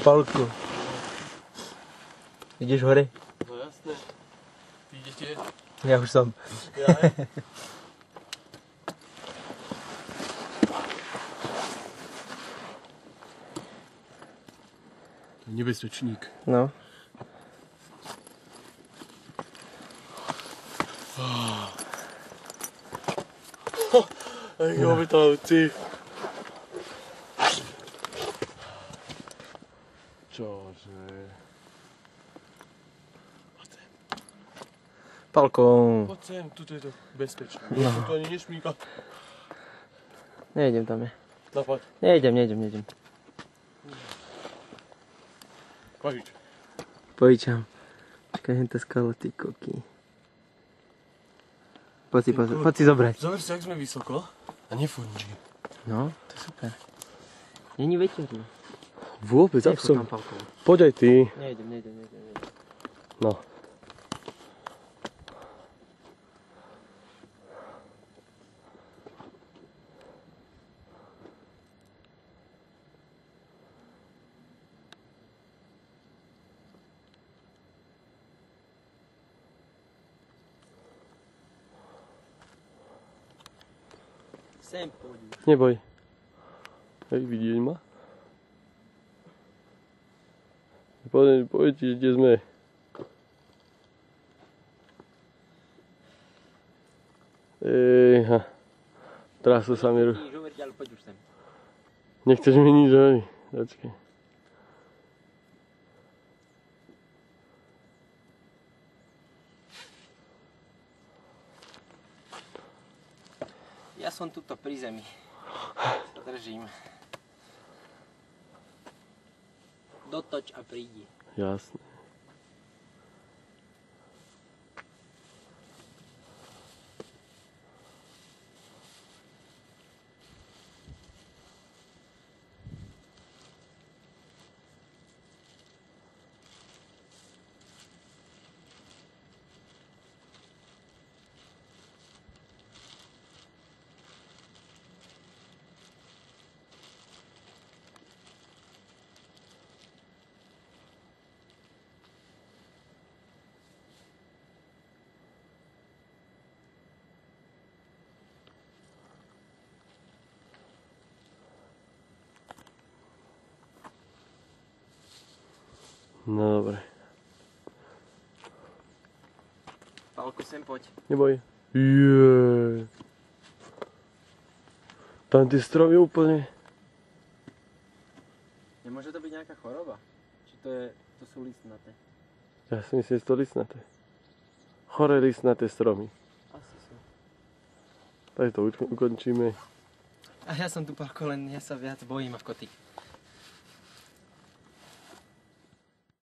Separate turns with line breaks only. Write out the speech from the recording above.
Palko. Ideš hore?
No jasné. Ty ideš tiež?
Ja už som.
Ja aj. Nebezpečník.
No.
Ej, obetavci. Čože?
Palko.
Poď sem, tuto je to bezpečné.
No.
Tu ani nešmíka.
Nejdem tam je.
Napaď.
Nejdem.
Pažič.
Pojíčam. Čakaj, hen tá skala, ty koky. Poď si zobrať.
Zober si, jak sme vysoko. A nefúrni.
No, to je super. Není veterný.
Vôbec, ak
Nechod
som.
tam, Palko.
Poď aj ty.
Nejdem.
No.
Sem poď.
Neboj. Hej, vidieť ma? Poďte, kde sme. Ejha. Trasú sa mi ruch. Nechceš mi nič hovoriť? Počkej.
Ja som tuto pri zemi. Držím. Dotoč a prídi.
Jasné. No dobre.
Palko, sem poď.
Neboj. Jeee. Tam tie stromy úplne.
Nemôže to byť nejaká choroba? Či to sú listnaté?
Ja si myslím, že to listnaté. Choré listnaté stromy.
Asi sú.
Tak to ukončíme.
A ja som tu, Palko, len ja sa viac bojím ako ty.